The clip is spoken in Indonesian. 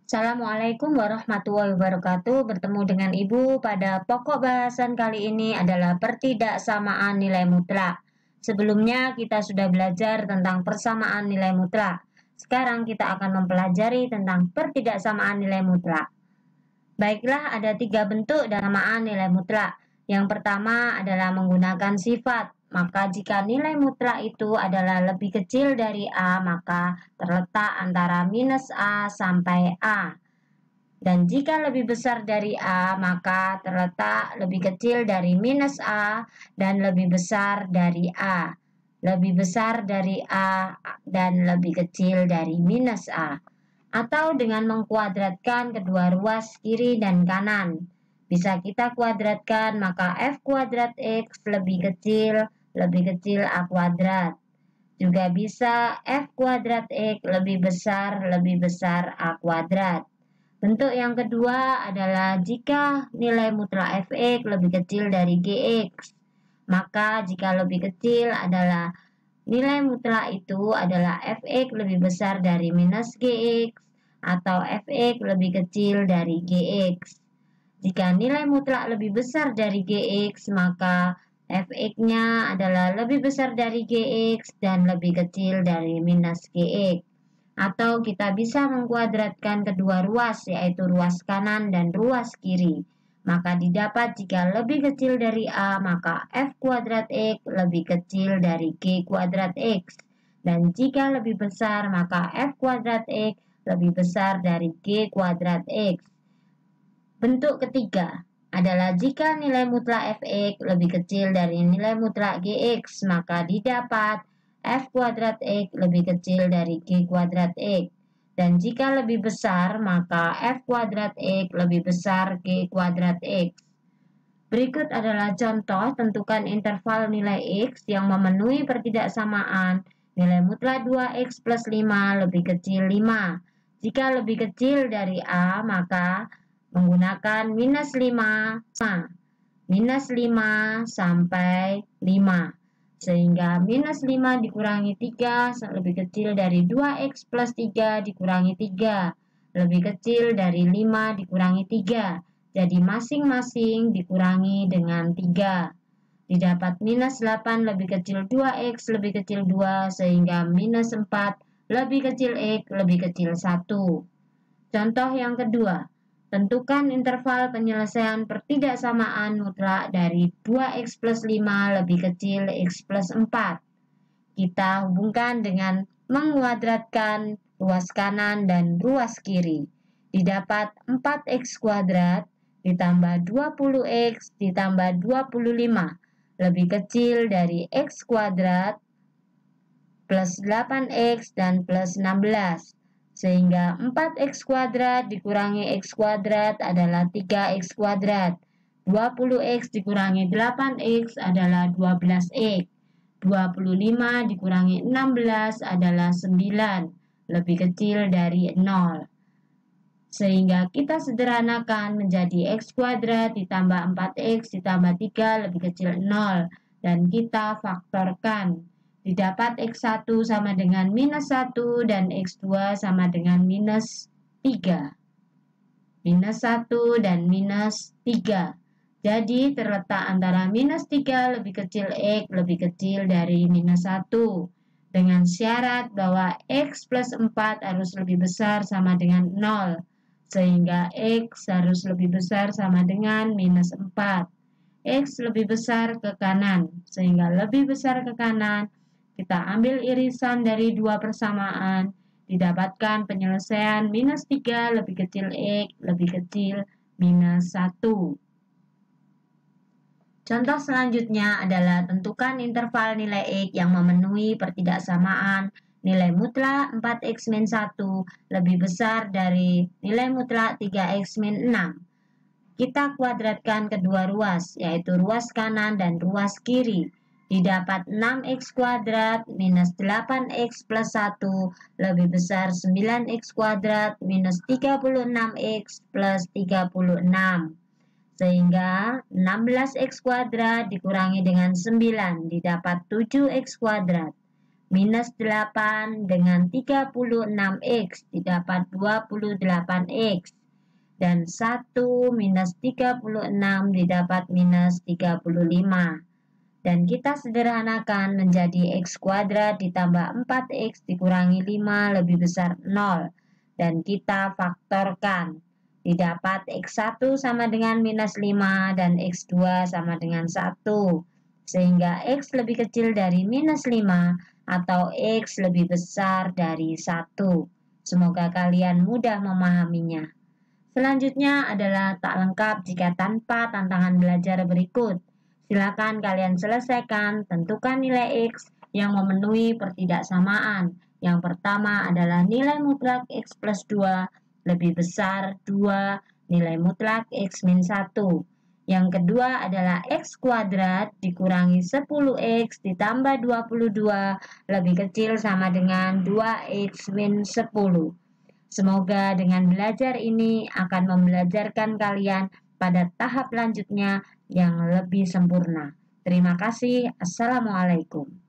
Assalamualaikum warahmatullahi wabarakatuh. Bertemu dengan Ibu pada pokok bahasan kali ini adalah pertidaksamaan nilai mutlak. Sebelumnya kita sudah belajar tentang persamaan nilai mutlak. Sekarang kita akan mempelajari tentang pertidaksamaan nilai mutlak. Baiklah, ada 3 bentuk persamaan nilai mutlak. Yang pertama adalah menggunakan sifat. Maka jika nilai mutlak itu adalah lebih kecil dari A, maka terletak antara minus A sampai A. Dan jika lebih besar dari A, maka terletak lebih kecil dari minus A dan lebih besar dari A. Lebih besar dari A dan lebih kecil dari minus A. Atau dengan mengkuadratkan kedua ruas kiri dan kanan. Bisa kita kuadratkan, maka F kuadrat X lebih kecil A kuadrat. Juga bisa F kuadrat X lebih besar A kuadrat. Bentuk yang kedua adalah jika nilai mutlak Fx lebih kecil dari Gx. Maka jika lebih kecil adalah nilai mutlak itu adalah Fx lebih besar dari minus Gx atau Fx lebih kecil dari Gx. Jika nilai mutlak lebih besar dari Gx, maka Fx-nya adalah lebih besar dari Gx dan lebih kecil dari minus Gx. Atau kita bisa mengkuadratkan kedua ruas, yaitu ruas kanan dan ruas kiri. Maka didapat jika lebih kecil dari A, maka F kuadrat X lebih kecil dari G kuadrat X. Dan jika lebih besar, maka F kuadrat X lebih besar dari G kuadrat X. Bentuk ketiga adalah jika nilai mutlak Fx lebih kecil dari nilai mutlak Gx, maka didapat F kuadrat X lebih kecil dari G kuadrat X. Dan jika lebih besar, maka F kuadrat X lebih besar G kuadrat X. Berikut adalah contoh, tentukan interval nilai X yang memenuhi pertidaksamaan nilai mutlak 2X plus 5 lebih kecil 5. Jika lebih kecil dari A, maka menggunakan minus 5 sampai 5. Sehingga minus 5 dikurangi 3 lebih kecil dari 2x plus 3 dikurangi 3. Lebih kecil dari 5 dikurangi 3. Jadi masing-masing dikurangi dengan 3. Didapat minus 8 lebih kecil 2x lebih kecil 2 sehingga minus 4 lebih kecil x lebih kecil 1. Contoh yang kedua. Tentukan interval penyelesaian pertidaksamaan mutlak dari 2x plus 5 lebih kecil x plus 4. Kita hubungkan dengan menguadratkan ruas kanan dan ruas kiri. Didapat 4x kuadrat ditambah 20x ditambah 25 lebih kecil dari x kuadrat plus 8x dan plus 16. Sehingga 4x kuadrat dikurangi x kuadrat adalah 3x kuadrat. 20x dikurangi 8x adalah 12x. 25 dikurangi 16 adalah 9. Lebih kecil dari 0. Sehingga kita sederhanakan menjadi x kuadrat ditambah 4x ditambah 3 lebih kecil 0. Dan kita faktorkan. Didapat X1 sama dengan minus 1 dan X2 sama dengan minus 3. Minus 1 dan minus 3. Jadi terletak antara minus 3 lebih kecil X lebih kecil dari minus 1. Dengan syarat bahwa X plus 4 harus lebih besar sama dengan 0. Sehingga X harus lebih besar sama dengan minus 4. X lebih besar ke kanan. Sehingga lebih besar ke kanan. Kita ambil irisan dari dua persamaan, didapatkan penyelesaian minus 3 lebih kecil X lebih kecil minus 1. Contoh selanjutnya adalah tentukan interval nilai X yang memenuhi pertidaksamaan nilai mutlak 4x min 1 lebih besar dari nilai mutlak 3x min 6. Kita kuadratkan kedua ruas, yaitu ruas kanan dan ruas kiri. Didapat 6x kuadrat minus 8x plus 1 lebih besar 9x kuadrat minus 36x plus 36. Sehingga 16x kuadrat dikurangi dengan 9 didapat 7x kuadrat. Minus 8 dengan 36X didapat 28X. Dan 1 minus 36 didapat minus 35. Dan kita sederhanakan menjadi X kuadrat ditambah 4X dikurangi 5 lebih besar 0. Dan kita faktorkan. Didapat X1 sama dengan minus 5 dan X2 sama dengan 1. Sehingga X lebih kecil dari minus 5 atau X lebih besar dari 1. Semoga kalian mudah memahaminya. Selanjutnya adalah tak lengkap jika tanpa tantangan belajar berikut. Silakan kalian selesaikan, tentukan nilai X yang memenuhi pertidaksamaan. Yang pertama adalah nilai mutlak X plus 2 lebih besar 2 nilai mutlak X min 1. Yang kedua adalah X kuadrat dikurangi 10X ditambah 22 lebih kecil sama dengan 2X min 10. Semoga dengan belajar ini akan membelajarkan kalian pada tahap lanjutnya yang lebih sempurna. Terima kasih. Assalamualaikum.